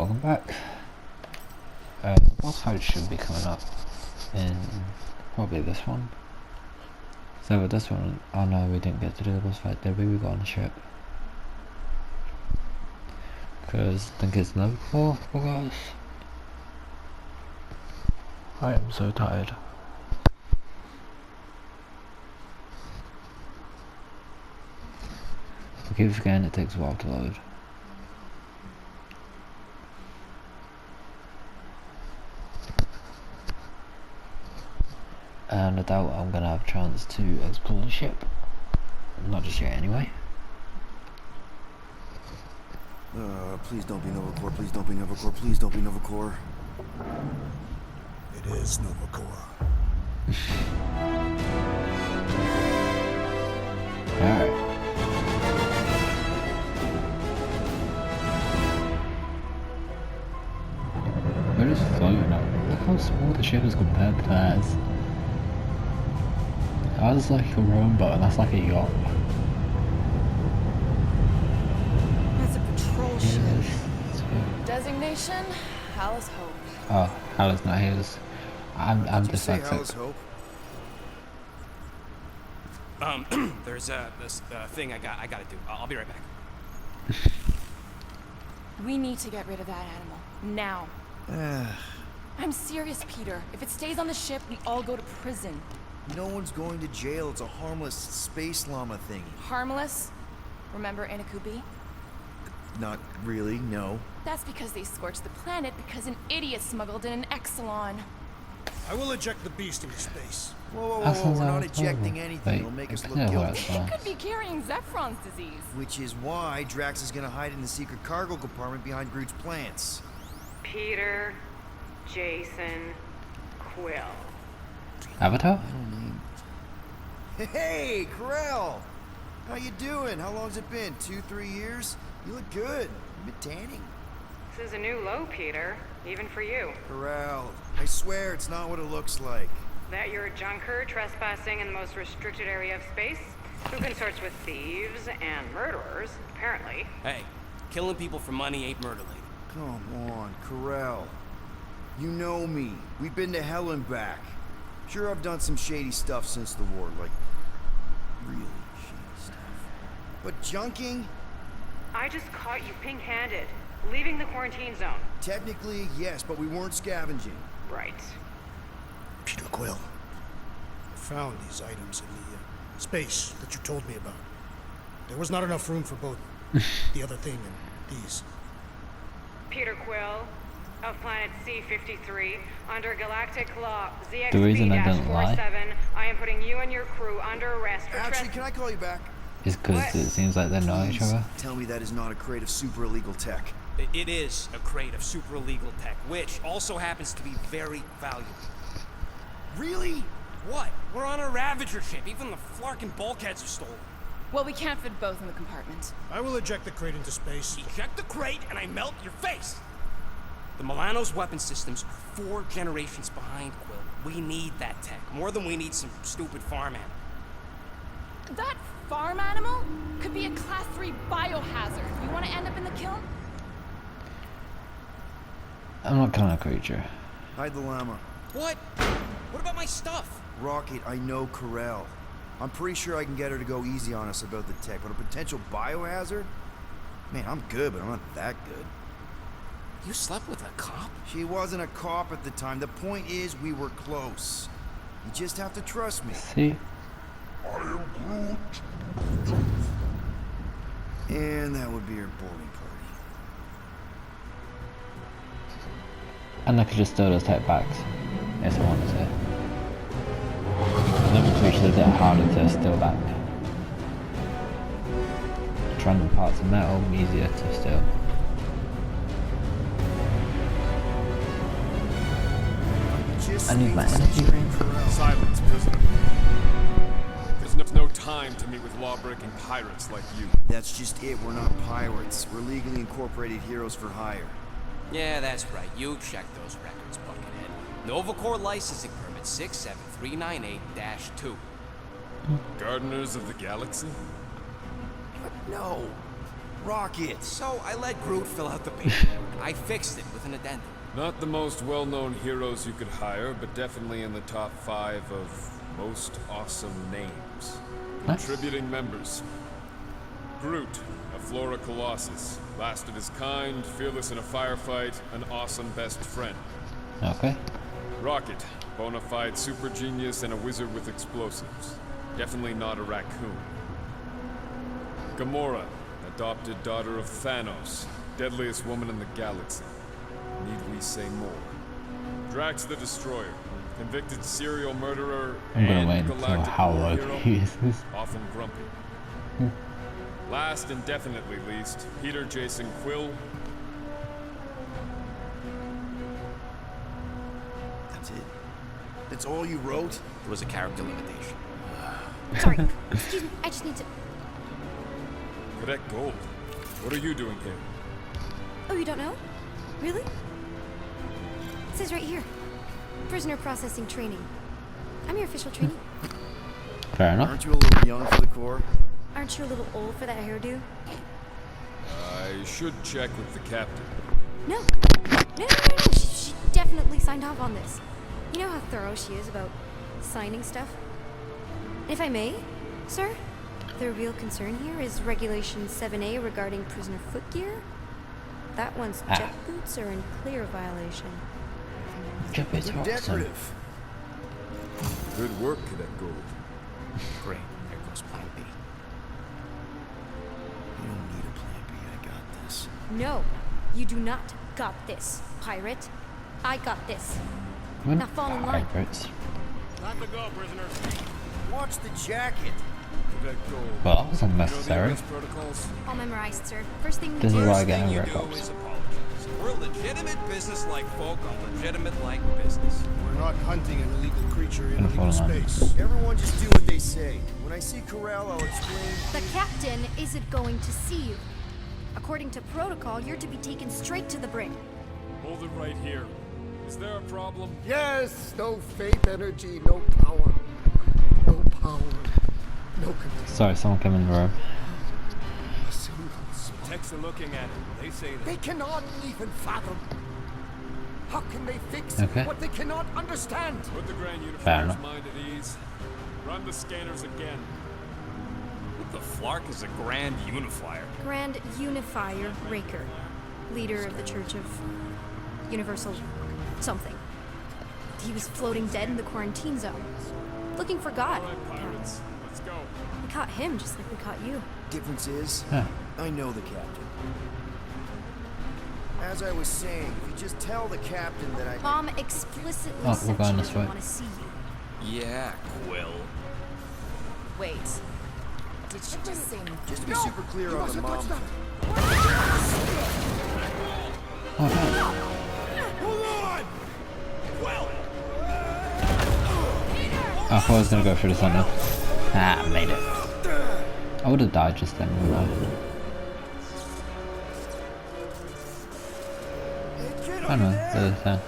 Welcome back. Boss fight should be coming up in probably this one. So with this one, oh no, we didn't get to do the boss fight, did we? We got on the ship. Because I think it's level 4 for us. I am so tired. I keep forgetting it takes a while to load. And I doubt I'm gonna have a chance to explore the ship. Not just yet anyway. Please don't be Novacore, please don't be Novacore, please don't be Novacore. It is Novacore. Alright. We're just floating up. Look how small the ship is compared to theirs. Ours is like a rowboat and that's like a yacht. It's a patrol ship. Yes. Designation, Alice Hope. Oh, Alice not his. I'm Did you say dyslexic. Alice Hope? There's this thing I gotta do. I'll be right back. We need to get rid of that animal. Now. I'm serious, Peter. If it stays on the ship, we all go to prison. No one's going to jail. It's a harmless space llama thingy. Harmless? Remember Inakubi? Not really, no. That's because they scorched the planet because an idiot smuggled in an Exelon. I will eject the beast into space. Whoa, That sounds we're not horrible. ejecting anything. Wait, It'll make us look explain what guilty. that It could be carrying Zephron's disease. Which is why Drax is gonna hide in the secret cargo compartment behind Groot's plants. Peter, Jason, Quill. Avatar? Hey, Corell! How you doing? How long's it been? 2-3 years? You look good. You've been tanning. This is a new low, Peter, even for you. Corell, I swear it's not what it looks like. That you're a junker trespassing in the most restricted area of space, who consorts with thieves and murderers, apparently. Hey, killing people for money ain't murder, lady. Come on, Corell. You know me. We've been to hell and back. Sure, I've done some shady stuff since the war, like really shady stuff. But junking? I just caught you pink-handed, leaving the quarantine zone. Technically, yes, but we weren't scavenging. Right. Peter Quill. I found these items in the space that you told me about. There was not enough room for both the other thing and these. Peter Quill, of planet C-53, under galactic law The reason I don't lie ZXB-47, I am putting you and your crew under arrest for Actually, can I call you back? is because it seems like they know each other. Tell me that is not a crate of super illegal tech. It is a crate of super illegal tech, which also happens to be very valuable. Really? What? We're on a Ravager ship. Even the Flarkin bulkheads are stolen. Well, we can't fit both in the compartment. I will eject the crate into space. Eject the crate and I melt your face. The Milano's weapon systems are 4 generations behind, Quill. We need that tech, more than we need some stupid farm animal. That farm animal could be a Class 3 biohazard. You want to end up in the kiln? I'm not killing a creature. Hide the llama. What? What about my stuff? Rocket, I know Corell. I'm pretty sure I can get her to go easy on us about the tech, but a potential biohazard? Man, I'm good, but I'm not that good. You slept with a cop? She wasn't a cop at the time. The point is, we were close. You just have to trust me. See? And that would be her boarding party. And I could just steal those tech bags if I wanted to. Another creature is a bit harder to steal back. Random parts of metal, easier to steal. I need my energy drink. Silence, prisoner. There's no time to meet with law-breaking pirates like you. That's just it. We're not pirates. We're legally incorporated heroes for hire. Yeah, that's right. You check those records, Buckethead. Novacore licensing permit 67398-2. Gardeners of the Galaxy? What? No. Rocket. So I let Groot fill out the paperwork. I fixed it with an addendum. Not the most well-known heroes you could hire, but definitely in the top 5 of most awesome names. Nice. Contributing members. Groot, a Flora Colossus. Last of his kind, fearless in a firefight, an awesome best friend. Okay. Rocket, bona fide super genius and a wizard with explosives. Definitely not a raccoon. Gamora, adopted daughter of Thanos, deadliest woman in the galaxy. Need we say more? Drax the Destroyer, convicted serial murderer I'm gonna and wait until galactic how war low hero, he is this. often grumpy. Last and definitely least, Peter Jason Quill. That's it? That's all you wrote? It was a character limitation. Sorry. Excuse me. I just need to. Cadet Gold, what are you doing here? Oh, you don't know? Really? It says right here. Prisoner processing training. I'm your official trainee. Fair enough. Aren't you a little young for the Corps? Aren't you a little old for that hairdo? I should check with the captain. No. No. She definitely signed off on this. You know how thorough she is about signing stuff? If I may, sir, the real concern here is Regulation 7A regarding prisoner footgear. That one's jet boots are in clear violation. Jet boots are awesome. Decorative. Good work, Cadet Gold. Great. There goes Plan B. You don't need a plan B, I got this. No, you do not got this, pirate. I got this. Now fall in line. Pirates. Time to go, prisoners. Watch the jacket. Cadet Gold. Well, that was You know the unnecessary. arrest protocols? All memorized, sir. First thing we This is do. why I First get thing no you records. do is apologize. We're legitimate business-like folk on legitimate-like business. We're not hunting an illegal creature in Gonna illegal fall in line. space. Everyone just do what they say. When I see Corral, I'll explain. The captain isn't going to see you. According to protocol, you're to be taken straight to the brig. Hold it right here. Is there a problem? Yes, no faith energy, no power. No power. No control. Sorry, someone came in the room. A single spark. Techs are looking at it. They say They cannot even fathom. How can they fix Okay. what they cannot understand? Put the Grand Fair Unifier's enough. mind at ease. Run the scanners again. What the flark is a Grand Unifier? Grand Unifier Raker, leader of the Church of Universal something. He was floating dead in the quarantine zone, looking for God. All right, pirates. Let's go. We caught him just like we caught you. Difference is, Huh. I know the captain. As I was saying, if you just tell the captain that I... Mom explicitly Oh, we're said going she this doesn't way. want to see you. Yeah, Quill. Wait. Did she just say Just to be super clear on the mom. Oh, no. Hold on! I thought I was gonna go through the center. Ah, I made it. I would have died just then, wouldn't I? I don't know, the other thing.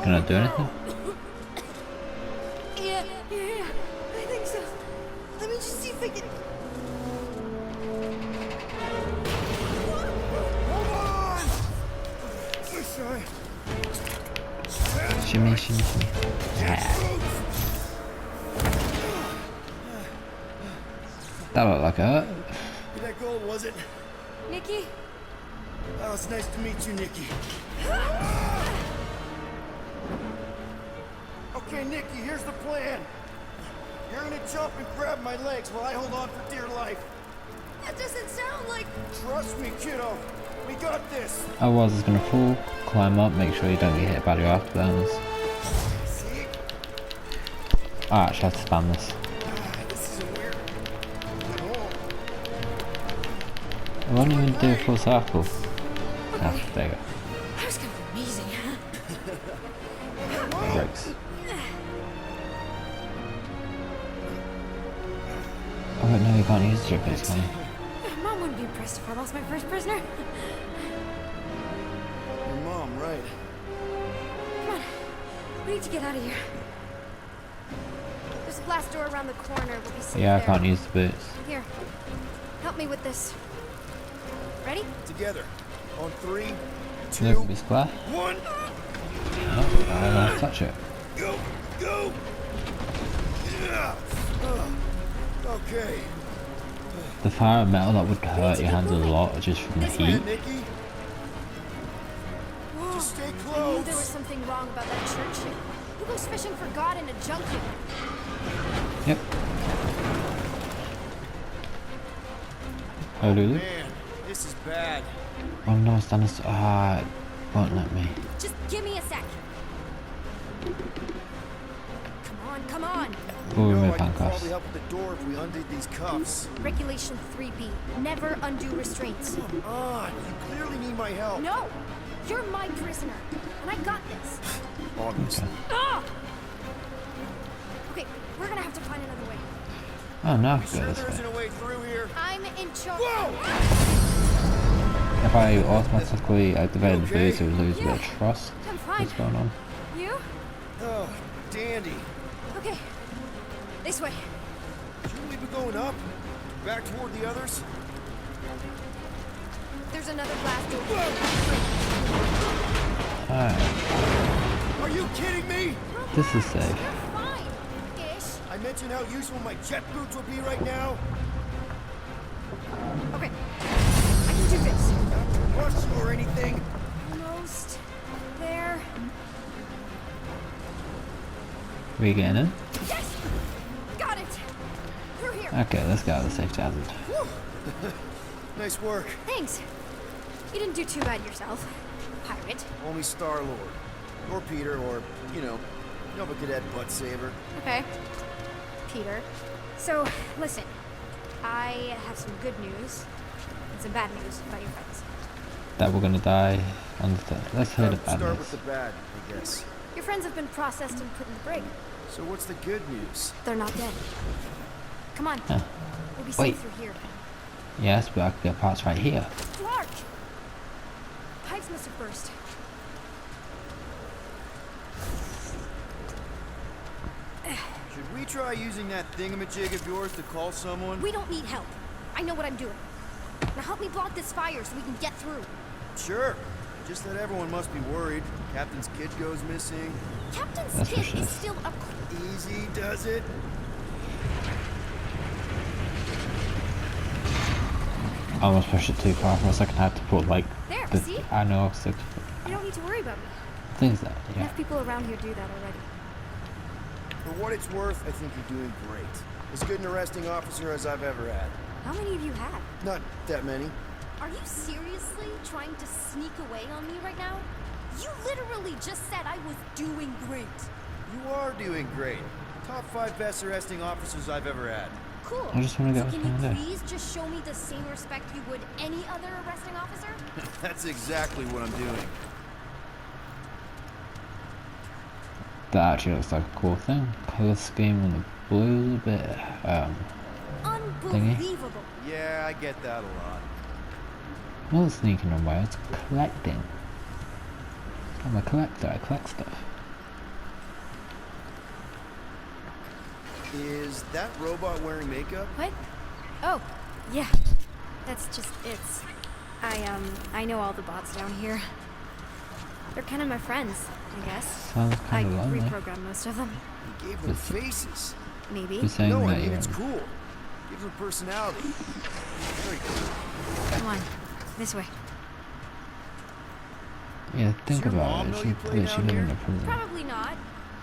Can I do anything? Yeah, I think so. Let me just see if I can. Shimmy, shimmy, shimmy. Yeah. That looked like a hurt. That gold, was it? Nikki? Oh, it's nice to meet you, Nikki. Okay, Nikki, here's the plan. You're gonna jump and grab my legs while I hold on for dear life. That doesn't sound like. Trust me, kiddo. We got this. Otherwise, it's gonna fall, climb up, make sure you don't get hit by the afterburners. See? I actually have to spam this. This is a weird... Oh. I won't even do a full circle. Ah, there you go. That was gonna be amazing. Breaks. Oh wait, no, you can't use the drip bits, can you? Mom wouldn't be impressed if I lost my first prisoner. Your mom, right? Come on. We need to get out of here. There's a glass door around the corner. We'll be safe Yeah, I there. can't use the boots. Here. Help me with this. Ready? Together. On 3, 2, Look, be square. 1. Oh, I don't touch it. Go! Go! Yeah. Okay. The fire and metal that would hurt your hands a lot just from the This way. heat. Yeah, Nikki. Just stay I knew close. there was something wrong about that church ship. Who goes fishing for God in a junkyard? Yep. Oh, Lulu? Man, this is bad. Oh no, Stannis. Ah, it won't let me. Just give me a sec. Come on, come on. We'll No, remove I could handcuffs. probably help with the door if we undid these cuffs. Regulation 3B. Never undo restraints. Come on, you clearly need my help. No! You're my prisoner, and I got this. Obviously. Ah! Okay, we're gonna have to find another way. Oh no, You go sure this there way. isn't a way through here? I'm in charge. Whoa! If I automatically activate the okay? boost, it would lose a bit of Yeah, trust. I'm fine. What's going on? You? Oh, dandy. Okay. This way. Shouldn't we be going up? Back toward the others? There's another blast door. Alright, Are you kidding me? this is safe. You're fine. Ish. I mentioned how useful my jet boots will be right now. Okay. I can do this. Not to rush you or anything. Almost there. We getting in? Yes! Got it! Through here. Okay, let's go to the safety hazard. Nice work. Thanks. You didn't do too bad yourself. Pirate. Only Star-Lord. Or Peter, or, Nova Cadet Butt Saber. Okay. Peter. So, listen. I have some good news and some bad news about your friends. That we're gonna die on the third. Let's hear the bad Start news. with the bad, I guess. Your friends have been processed and put in the brig. So what's the good news? They're not dead. Come on. Huh. We'll be Wait. safe through here. Yes, but I could get parts right here. Clark! Pipes must have burst. Should we try using that thingamajig of yours to call someone? We don't need help. I know what I'm doing. Now help me block this fire so we can get through. Sure. Just that everyone must be worried. Captain's kid goes missing. Captain's That's kid for is sure. still up. Easy does it. I almost pushed it too far for a second. I had to put like There, the see? I know 6 You don't need to worry about me. things that yeah. Enough people around here do that already. For what it's worth, I think you're doing great. As good an arresting officer as I've ever had. How many of you had? Not that many. Are you seriously trying to sneak away on me right now? You literally just said I was doing great. You are doing great. Top 5 best arresting officers I've ever had. Cool. I just wanna so get can what's you going on. please just show me the same respect you would any other arresting officer? That's exactly what I'm doing. That actually looks like a cool thing. Color scheme on the blue, a bit Unbelievable. Yeah, I get that a lot. not sneaking away, it's collecting. I'm a collector, I collect stuff. Is that robot wearing makeup? What? Oh, yeah. That's just it's. I know all the bots down here. They're kind of my friends, I guess. Sounds I kind of lonely. reprogrammed most of them. You gave them faces. Maybe. You're saying No, I that mean you're it's cool. Gives them personality. Very cool. Come on, this way. yeah, think Does your about mom it. know She you play she down live in here? a prison. Probably not.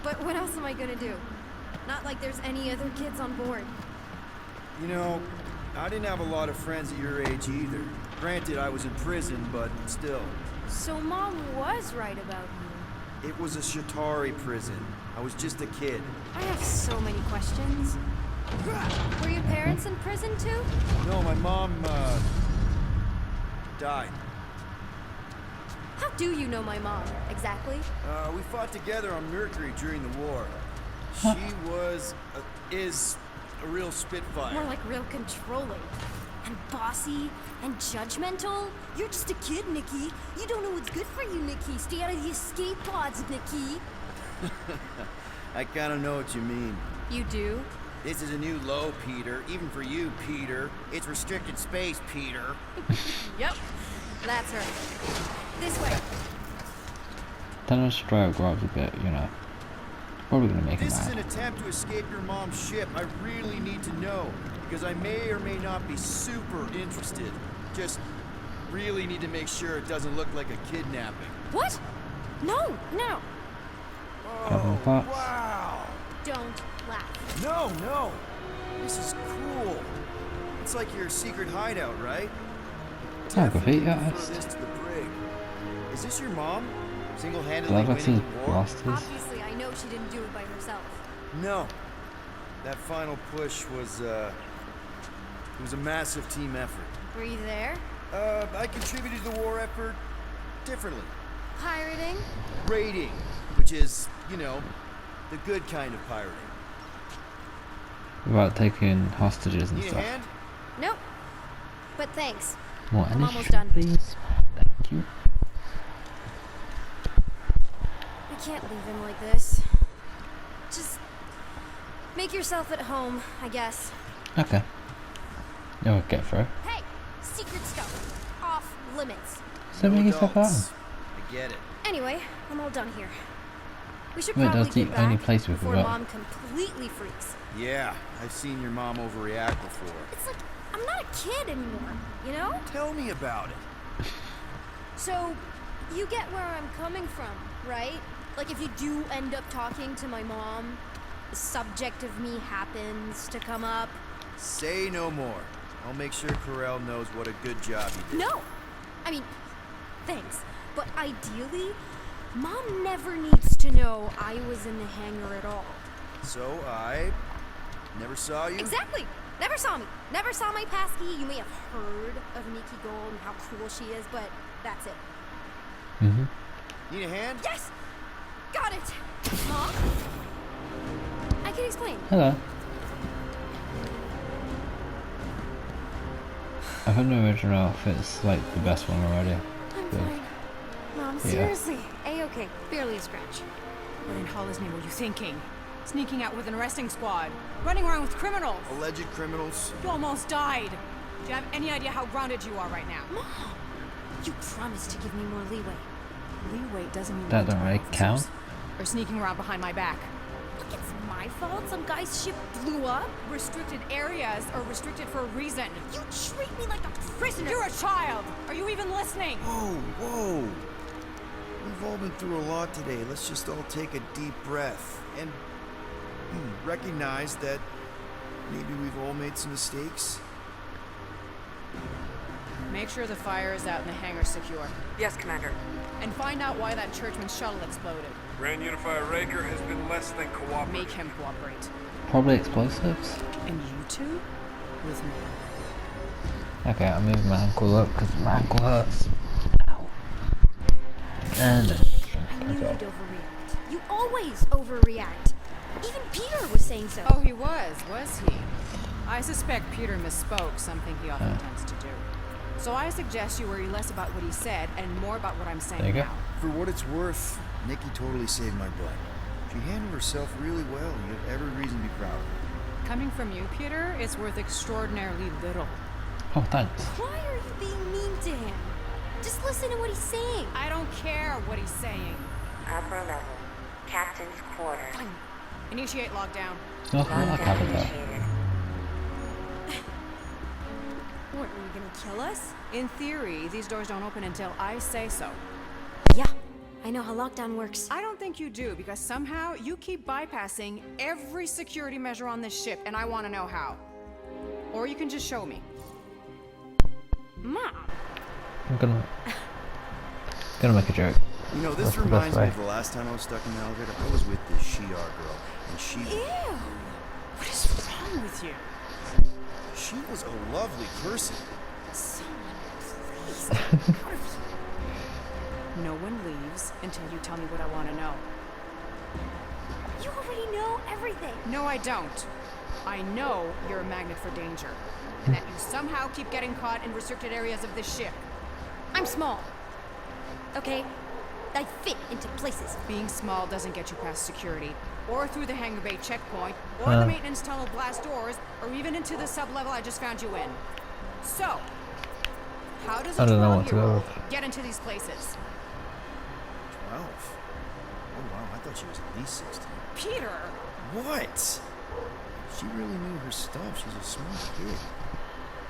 But what else am I gonna do? Not like there's any other kids on board. You know, I didn't have a lot of friends at your age either. Granted, I was in prison, but still. So Mom was right about you. It was a Shatari prison. I was just a kid. I have so many questions. Were your parents in prison too? No, my mom, died. How do you know my mom, exactly? We fought together on Mercury during the war. She is a real spitfire. More like real controlling. And bossy and judgmental. You're just a kid, Nikki. You don't know what's good for you, Nikki. Stay out of the escape pods, Nikki. I kind of know what you mean. You do? This is a new low, Peter. Even for you, Peter. It's restricted space, Peter. Yep. That's her. This way. Then the destroyer grows a bit, you know. Probably gonna make him This is an mad. attempt to escape your mom's ship. I really need to know, because I may or may not be super interested. Just really need to make sure it doesn't look like a kidnapping. What? No, no. Couple of thoughts. Wow! Don't laugh. No! This is cool. It's like your secret hideout, right? Oh, graffiti Definitely artist. prefer this to the brig. Is this your mom? Single-handedly Love winning his the war? blasters. Obviously, I know she didn't do it by herself. No. That final push was, it was a massive team effort. Were you there? I contributed to the war effort differently. Pirating? Raiding, which is, you know, the good kind of pirating. About taking hostages and Need a stuff. hand? Nope. But thanks. More I'm almost initiative, done. please. Thank you. I can't leave him like this. Just make yourself at home, I guess. Okay. You'll get through. Hey, secret stuff. Off limits. So make yourself at home. Adults. I get it. Anyway, I'm all done here. We should Wait, probably that's the get only back place we before forgot. Mom completely freaks. Yeah, I've seen your mom overreact before. It's like I'm not a kid anymore, you know? Tell me about it. So, you get where I'm coming from, right? Like if you do end up talking to my mom, the subject of me happens to come up. Say no more. I'll make sure Corell knows what a good job you did. No! I mean, thanks. But ideally, Mom never needs to know I was in the hangar at all. So I never saw you? Exactly! Never saw me. Never saw my passkey. You may have heard of Nikki Gold and how cool she is, but that's it. Mm-hmm. Need a hand? Yes! Got it! Mom? I can explain. Hello. I think the original outfit's like the best one already. I'm Good. fine. Mom, seriously. A-okay. Barely a scratch. What in Hollis name were you thinking? Sneaking out with an arresting squad, running around with criminals. Alleged criminals? You almost died. Do you have any idea how grounded you are right now? Mom! You promised to give me more leeway. Leeway doesn't mean That we don't really officers count. Or sneaking around behind my back. Look, it's my fault some guy's ship blew up. Restricted areas are restricted for a reason. You treat me like a prisoner. You're a child. Are you even listening? Whoa. We've all been through a lot today. Let's just all take a deep breath and recognize that maybe we've all made some mistakes. Make sure the fire is out and the hangar secure. Yes, Commander. And find out why that churchman's shuttle exploded. Grand Unifier Raker has been less than cooperative. Make him cooperate. Probably explosives. And you two? With me. Okay, I'm moving my ankle up because my ankle hurts. Ow. And I knew you'd overreact. You always overreact. Even Peter was saying so. Oh, he was he? I suspect Peter misspoke, something he often tends to do. So I suggest you worry less about what he said and more about what I'm saying There you go. now. For what it's worth, Nikki totally saved my butt. She handled herself really well. You have every reason to be proud of her. Coming from you, Peter, it's worth extraordinarily little. oh, thanks. Why are you being mean to him? Just listen to what he's saying. I don't care what he's saying. Upper level. Captain's quarters. Fine. Initiate lockdown. Nothing like Avatar. What, are you gonna kill us? In theory, these doors don't open until I say so. Yeah, I know how lockdown works. I don't think you do, because somehow you keep bypassing every security measure on this ship, and I want to know how. Or you can just show me. Mom! I'm gonna make a joke. You know, this That's the best reminds me way. of the last time I was stuck in the elevator. I was with this Shi'ar girl, and she Ew! What is wrong with you? was a lovely person. Someone, please, get out of here. No one leaves until you tell me what I want to know. You already know everything. No, I don't. I know you're a magnet for danger, and that you somehow keep getting caught in restricted areas of this ship. I'm small. Okay? I fit into places. Being small doesn't get you past security, or through the hangar bay checkpoint, or the maintenance tunnel blast doors, or even into the sub-level I just found you in. So, How does I a don't know what to go 12-year-old with. get into these places? 12? Oh wow, I thought she was at least 16. Peter! What? She really knew her stuff. She's a smart kid.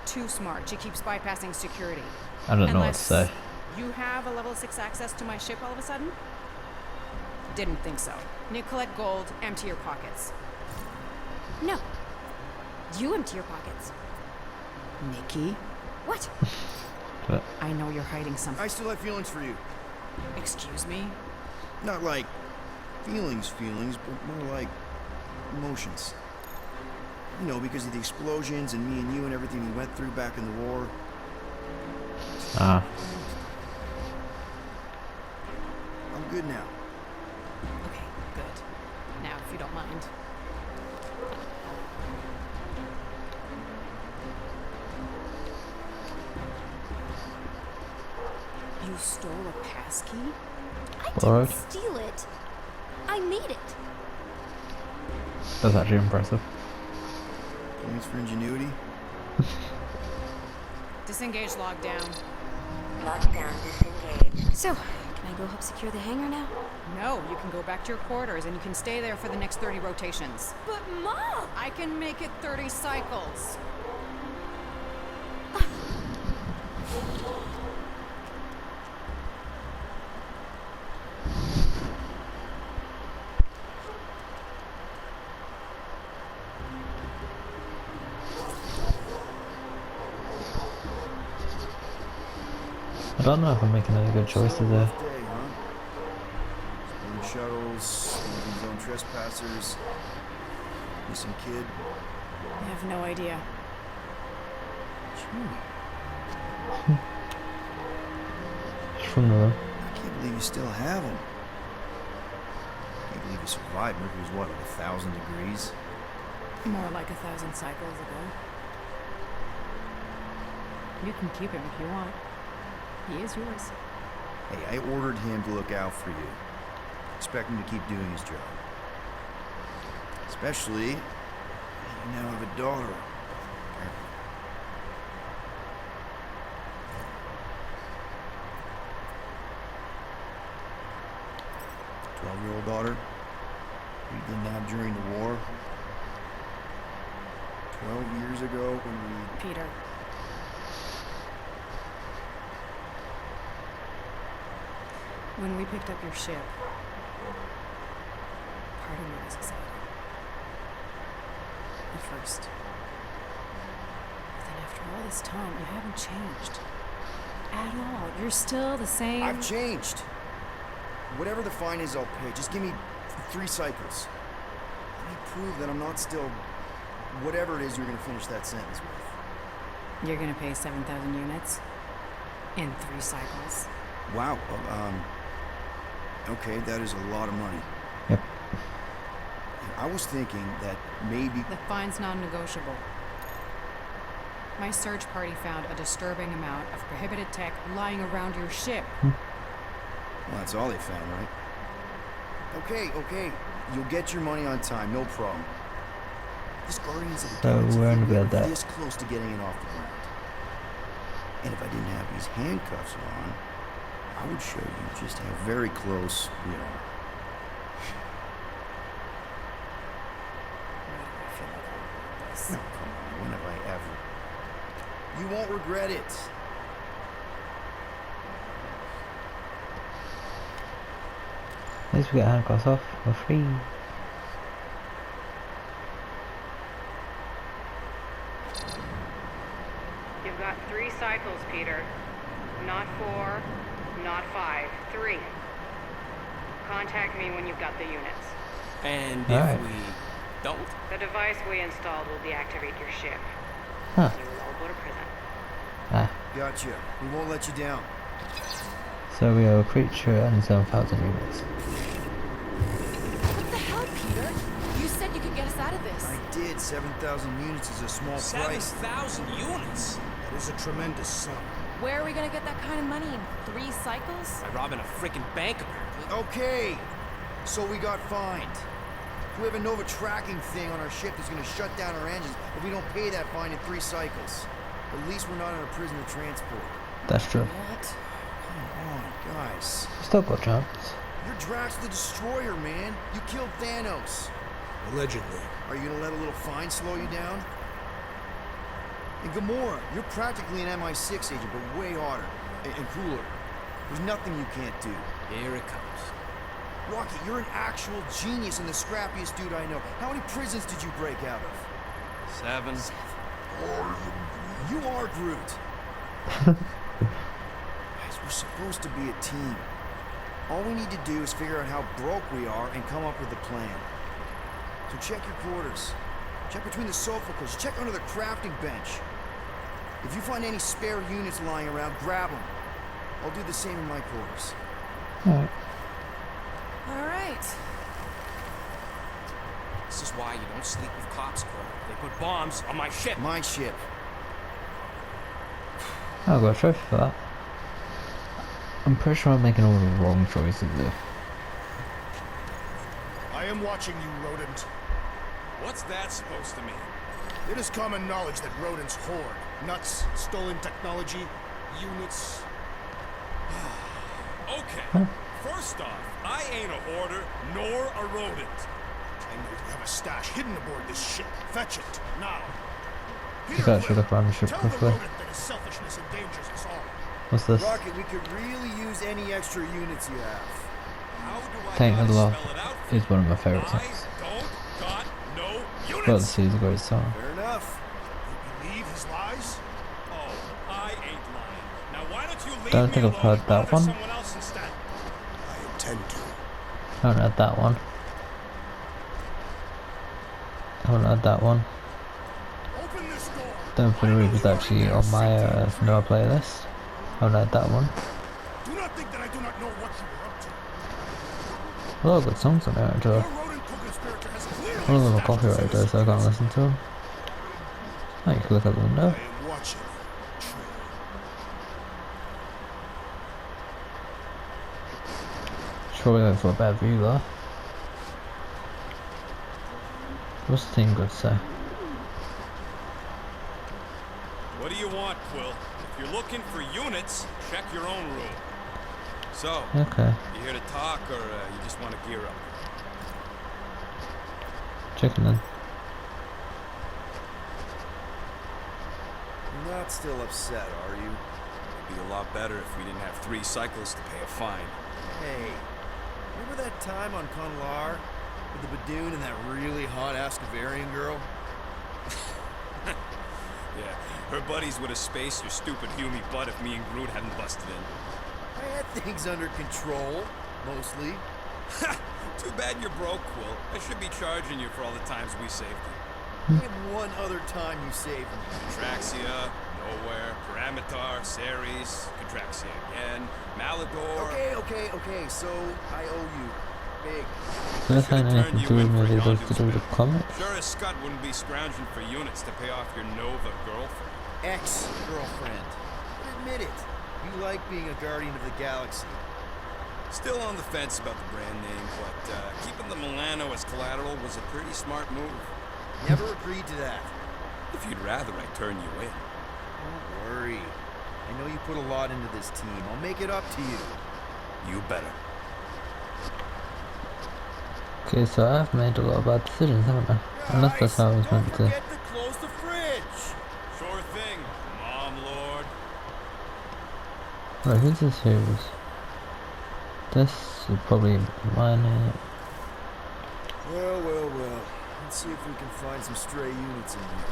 Too smart. She keeps bypassing security. I don't know what to Unless say. you have a level 6 access to my ship all of a sudden? Didn't think so. Nicolette Gold, empty your pockets. No. You empty your pockets. Nikki, What? But I know you're hiding something. I still have feelings for you. Excuse me? Not like feelings, but more like emotions. You know, because of the explosions and me and you and everything we went through back in the war. ah, I'm good now. Okay, good. Now, if you don't mind. You stole a passkey? I didn't Alright. steal it. I made it. that's actually impressive. Points for ingenuity. Disengage lockdown. Lockdown disengaged. So, can I go help secure the hangar now? No, you can go back to your quarters and you can stay there for the next 30 rotations. But Mom! I can make it 30 cycles. I don't know if I'm making any good choices there. Rough day, huh? Spring shuttles, smoking zone trespassers, missing kid. I have no idea. From the room. I can't believe you still have him. I can't believe you survived. Mercury's what, like 1,000 degrees? More like 1,000 cycles ago. You can keep him if you want. He is yours. Hey, I ordered him to look out for you. Expect him to keep doing his job. Especially, you now have a daughter. A 12-year-old daughter we didn't have during the war. 12 years ago when we... Peter. When we picked up your ship, part of me was excited. At first. But then after all this time, you haven't changed. At all. You're still the same. I've changed. Whatever the fine is, I'll pay. Just give me 3 cycles. Let me prove that I'm not still... whatever it is you're gonna finish that sentence with. You're gonna pay 7,000 units in 3 cycles. Wow. Okay, that is a lot of money. Yep. I was thinking that maybe... The fine's non-negotiable. My search party found a disturbing amount of prohibited tech lying around your ship. Well, that's all they found, right? Okay. You'll get your money on time, no problem. This Guardians of the So Galaxy we're thing, gonna we get were that. this close to getting it off the ground. And if I didn't have these handcuffs on, I would show you just how very close we are. No, come on, when have I ever? You won't regret it. At least we get handcuffs off. We're free. You've got 3 cycles, Peter. Not 4, not 5, 3. Contact me when you've got the units. And if Alright. we don't? The device we installed will deactivate your ship. Huh. You will all go to prison. Ah. Gotcha. We won't let you down. So we are a creature and 7,000 units. What the hell, Peter? You said you could get us out of this. I did. 7,000 units is a small price. 7,000 units? That is a tremendous sum. Where are we gonna get that kind of money in 3 cycles? By robbing a freaking bank, apparently. Okay. So we got fined. We have a Nova tracking thing on our ship that's going to shut down our engines if we don't pay that fine in 3 cycles. At least we're not in a prisoner transport. That's true. What? Come on, guys. Still got a chance. You're Drax the Destroyer, man. You killed Thanos. Allegedly. Are you gonna let a little fine slow you down? And Gamora, you're practically an MI6 agent, but way harder and cooler. There's nothing you can't do. Here it comes. Rocky, you're an actual genius and the scrappiest dude I know. How many prisons did you break out of? 7. You are Groot. Guys, we're supposed to be a team. All we need to do is figure out how broke we are and come up with a plan. So check your quarters. Check between the sofa cushions. Check under the crafting bench. If you find any spare units lying around, grab them. I'll do the same in my quarters. Alright. All right. This is why you don't sleep with cops, Quill. They put bombs on my ship. My ship. I'll go trophy for that. I'm pretty sure I'm making all the wrong choices here. I am watching you, rodent. What's that supposed to mean? It is common knowledge that rodents hoard nuts, stolen technology, units. Okay. First off, I ain't a hoarder nor a rodent. I know you have a stash hidden aboard this ship. Fetch it, now. You guys should look around the ship Tell the quickly. rodent that his selfishness endangers us all. What's this? Rocket, we could really use any extra units you have. How do I Tank gotta of Love spell it out for is one of my favourite I songs. don't got no But units. this is a great song. Fair enough. You believe his lies? Oh, I ain't lying. Now why don't you leave Don't me think I've alone heard and that bother one. someone else instead? I intend to. I haven't had that one. I haven't had that one. Open this door. Don't Feel Rude was actually on my Noah playlist. I haven't had that one. Do not think that I do not know what you were up to. A lot of good songs on there actually. Your rodent co-conspirator has clearly One of them are established copyrighted though, so I can't listen to them. Oh, you can look out the window. I am watching you, True. Should probably go for a better view though. What's the thing good to say? What do you want, Quill? If you're looking for units, check your own room. So, Okay. you here to talk or you just want to gear up? Chicken then. You're not still upset, are you? It'd be a lot better if we didn't have 3 cycles to pay a fine. Hey, remember that time on Conlar with the Badoon and that really hot Ascavarian girl? Yeah, her buddies would have spaced your stupid Humy butt if me and Groot hadn't busted in. I had things under control, mostly. Too bad you're broke, Quill. I should be charging you for all the times we saved you. Name one other time you saved me. Contraxia, Nowhere, Paramitar, Ceres, Contraxia again, Malador. Okay, so I owe you. Big. Does that have anything to do with me? Does to do with the comics? Sure as Scott wouldn't be scrounging for units to pay off your Nova girlfriend. Ex-girlfriend. Admit it. You like being a guardian of the galaxy. Still on the fence about the brand name, but keeping the Milano as collateral was a pretty smart move. Never agreed to that. If you'd rather I turn you in. Don't worry. I know you put a lot into this team. I'll make it up to you. You better. Okay, so I've made a lot of bad decisions, haven't I? Unless that's how I was meant to. Don't forget to close the fridge. Sure thing, Mom Lord. Right, who's this heroes? This is probably mine. Well. Let's see if we can find some stray units in here.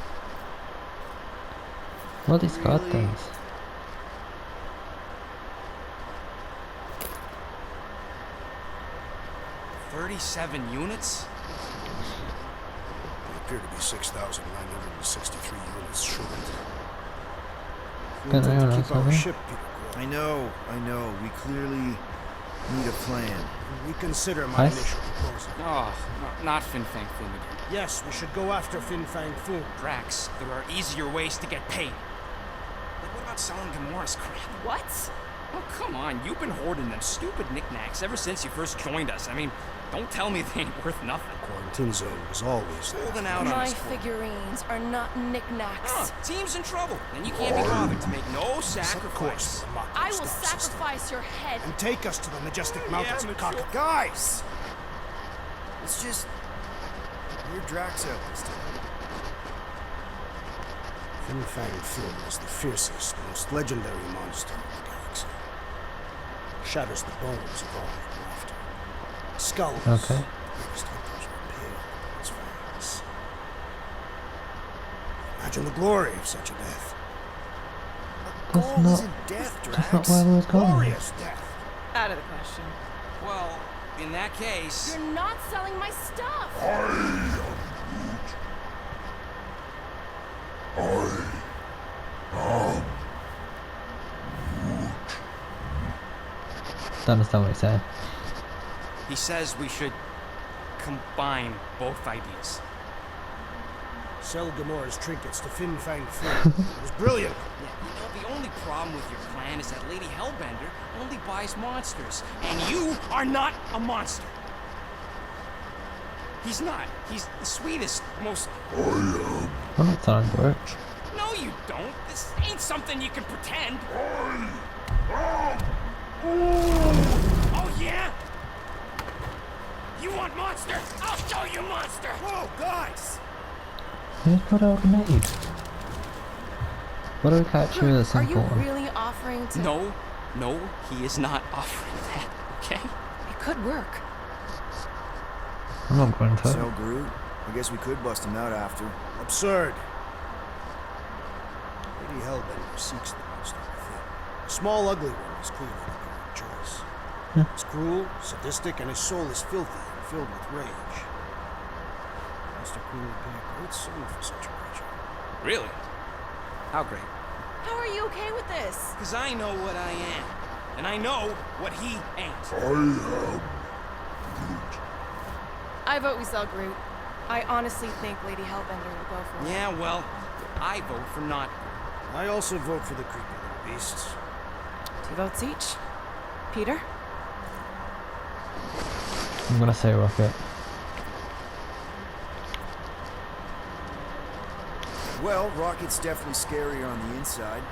What are these card Really? things? 37 units? They appear to be 6,963 units short. Don't anyone else Keep our have any? ship, Peter Quill. I know. We clearly need a plan. Reconsider my Nice. initial proposal. Oh, not Fin Fang Foom again. Yes, we should go after Fin Fang Foom. Drax, there are easier ways to get paid. Like, what about selling Gamora's crap? What? Oh, come on. You've been hoarding them stupid knickknacks ever since you first joined us. I mean, don't tell me they ain't worth nothing. Quarantine zone was always there. Holding out on My us. figurines are not knickknacks. Team's in trouble. Then you can't be bothered to make no sacrifice. I will sacrifice your head. And take us to the majestic mountains of Kaka. Guys! It's just... We're Drax out this time. Fin Fang Foom is the fiercest, most legendary monster in the galaxy. Shatters the bones of all that after. Skulls. Okay. Biggest hunters are pale in its fangs. Imagine the glory of such a death. Gold isn't death, Drax. That's not where I was going. Glorious death. Out of the question. Well, in that case... You're not selling my stuff. Don't understand what he's saying. He says we should combine both ideas. Sell Gamora's trinkets to Fin Fang Foom. It was brilliant. Yeah, the only problem with your plan is that Lady Hellbender only buys monsters, and you are not a monster. He's not. He's the sweetest, most... Well, that sounds work. No, you don't. This ain't something you can pretend. Oh, yeah? You want monster? I'll show you monster! Whoa, guys! Who's got a grenade? What do we catch you with a Are you simple one? really offering to... No, he is not offering that, okay? It could work. I'm not going to. So, Groot, I guess we could bust him out after. Absurd. Lady Hellbender seeks the monster within. The small, ugly one is clearly the correct choice. It's cruel, sadistic, and his soul is filthy and filled with rage. Monster Queen would pay a great sum for such a creature. Really? How great? How are you okay with this? Because I know what I am. And I know what he ain't. I vote we sell Groot. I honestly think Lady Hellbender will go for it. Yeah, well, I vote for not. I also vote for the creepy little beasts. 2 votes each. Peter? I'm gonna say Rocket. Well, Rocket's definitely scarier on the inside.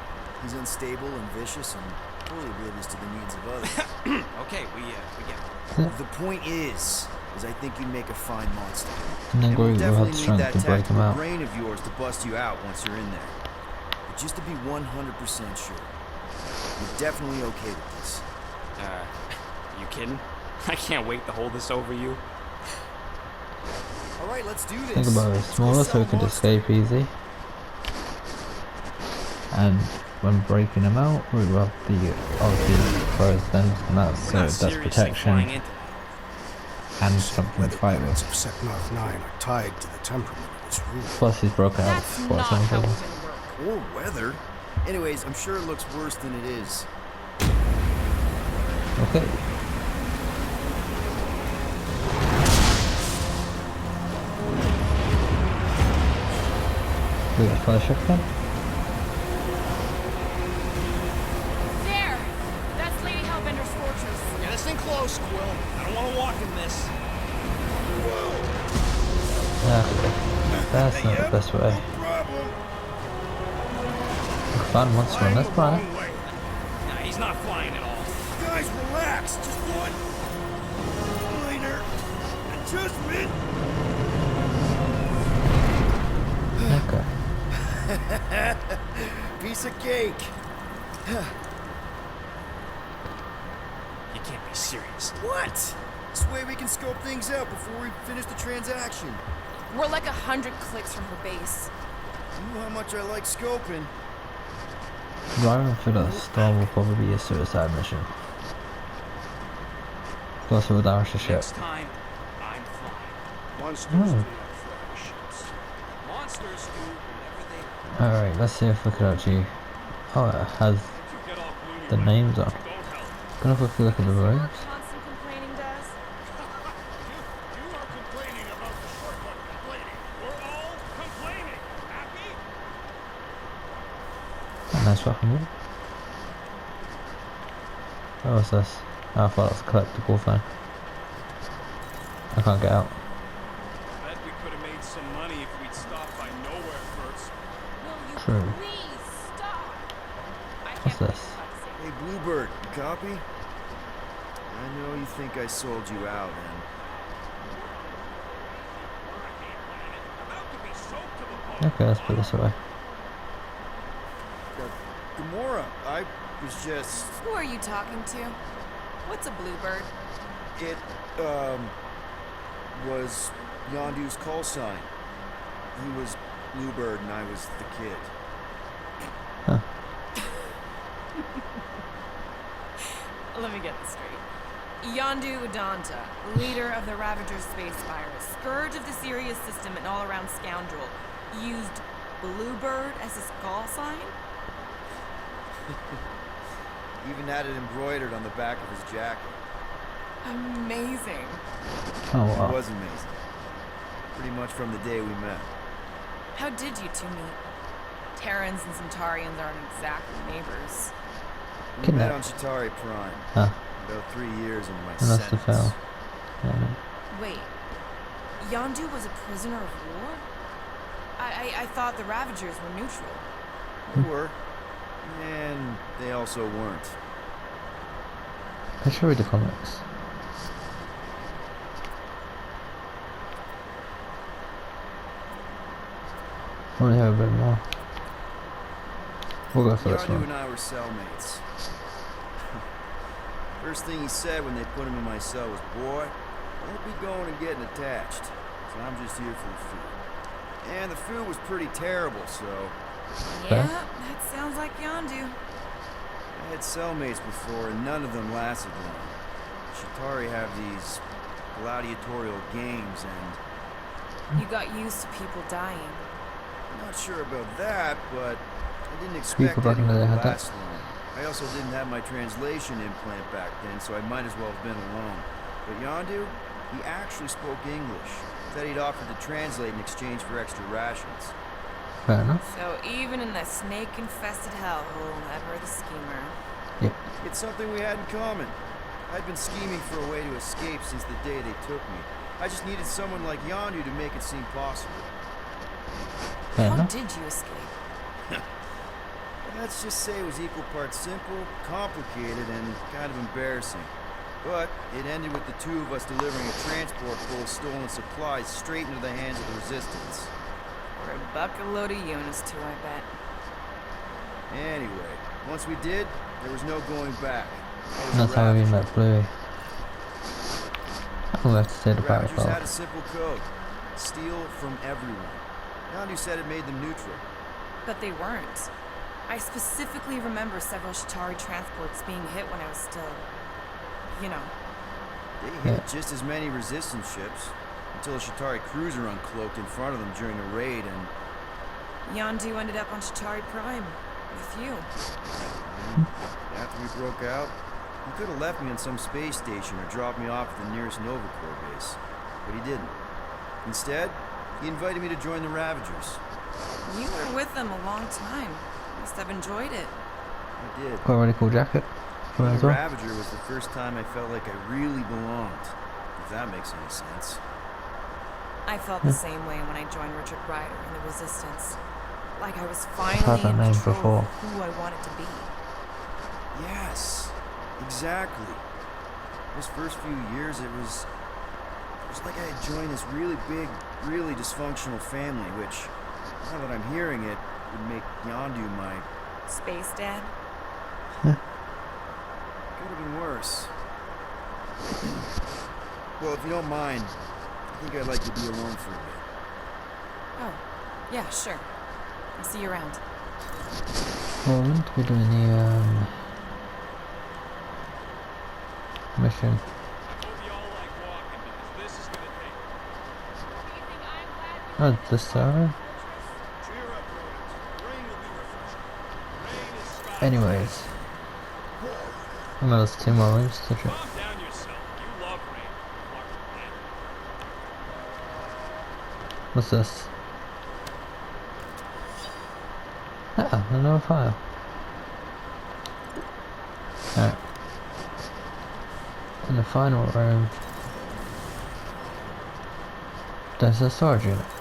He's unstable and vicious and totally oblivious to the needs of others. Okay, we get it. The point is I think you'd make a fine monster. And then we'll Groot will have definitely need strength that to break him tactical out. brain of yours to bust you out once you're in there. But just to be 100% sure, you're definitely okay with this. You kidding? I can't wait to hold this over you. All right, let's do this. Think about it, Let's go smaller so sell we could monster. escape easy. And when breaking them out, we will have the obviously froze them, and that's We're not that's seriously protection flying into and something to Weather fight planets with. of Seknarf 9 are tied to the temperament of its ruler. Plus he's broken out That's of not sports how and women things. work. Or weather. Anyways, I'm sure it looks worse than it is. Okay. We got fire ship then? There! That's Lady Hellbender's fortress. Get us in close, Quill. I don't want to walk in this. That's not the best way. Fun monster on this planet. Nah, he's not flying at all. Guys, relax. Just one minor adjustment. Okay. Piece of cake. You can't be serious. What? This way we can scope things out before we finish the transaction. We're like 100 clicks from her base. You know how much I like scoping. Driving through that storm will probably be a suicide mission. Plus we'll damage the ship. Next time, I'm flying. Monsters Oh. do not fly ships. Monsters do whatever they Alright, let's see if we could actually... Oh, it has the names on. Gonna quickly look at the rooms. Constant complaining does. You are complaining about the shortcut complaining. We're all complaining. Happy? A nice weapon room. Oh, what's this? Oh, I thought it was a collectible thing. I can't get out. Bet we could have made some money if we'd stopped by nowhere first. True. Please stop. What's this? Hey, Bluebird, you copy? I know you think I sold you out, man. Okay, let's put this away. Gamora, I was just... Who are you talking to? What's a bluebird? It, was Yondu's call sign. He was Bluebird and I was the kid. Huh. Let me get this straight. Yondu Udonta, leader of the Ravager's space virus, scourge of the Sirius system and all-around scoundrel, used Bluebird as his call sign? Even had it embroidered on the back of his jacket. Amazing. Oh, It wow. was amazing. Pretty much from the day we met. How did you two meet? Terrans and Centaurians aren't exactly neighbors. We met on Kidnapped. Chitauri Prime. Huh. About 3 years into my And that's the sentence. fail. Yeah. Wait, Yondu was a prisoner of war? I thought the Ravagers were neutral. They were. And they also weren't. I should read the comics. I want to hear a bit more. We'll go for this Yondu one. and I were cellmates. First thing he said when they put him in my cell was, "Boy, don't be going and getting attached. So I'm just here for the food." And the food was pretty terrible, so Yeah, that sounds like Yondu. I had cellmates before, and none of them lasted long. Chitauri have these gladiatorial games, and You got used to people dying. I'm not sure about that, but I didn't expect People back in the anyone day to had that. last long. I also didn't have my translation implant back then, so I might as well have been alone. But Yondu, he actually spoke English. Said he'd offered to translate in exchange for extra rations. Fair enough. So even in the snake-infested hellhole, ever the schemer. Yep. It's something we had in common. I'd been scheming for a way to escape since the day they took me. I just needed someone like Yondu to make it seem possible. Fair How enough. did you escape? Let's just say it was equal parts simple, complicated, and kind of embarrassing. But it ended with the two of us delivering a transport full of stolen supplies straight into the hands of the Resistance. For a bucket load of Eunice too, I bet. Anyway, once we did, there was no going back. I was And that's a how we Ravager. met Bluey. I'll have to say the battle Ravagers had a card. simple code. Steal from everyone. Yondu said it made them neutral. But they weren't. I specifically remember several Chitauri transports being hit when I was still, you know. They hit just as many Resistance ships, until a Chitauri cruiser uncloaked in front of them during a raid, and Yondu ended up on Chitauri Prime with you. after we broke out, he could have left me on some space station or dropped me off at the nearest Nova Corps base. But he didn't. Instead, he invited me to join the Ravagers. You were with them a long time. Must have enjoyed it. I did. Quite a really cool jacket. For Being as a well. Ravager was the first time I felt like I really belonged. If that makes any sense. I felt the same way when I joined Richard Ryder in the Resistance. Like I was finally heard that in name control before. of who I wanted to be. Yes, exactly. Those first few years, it was like I had joined this really big, really dysfunctional family, which, now that I'm hearing it, would make Yondu my... Space Dad? Could have been worse. Well, if you don't mind, I think I'd like to be alone for a bit. Oh, yeah, sure. I'll see you around. Well, we're meant to be doing the mission. Hope y'all like walking because this is gonna take. Oh, this server? Cheer up, rodents. Rain will be refreshing. Rain is stopping. Anyways. I know there's 2 more rooms to check. Calm down yourself. You love rain. Clark Kent. What's this? Ah, another file. Alright. In the final room, there's a storage unit.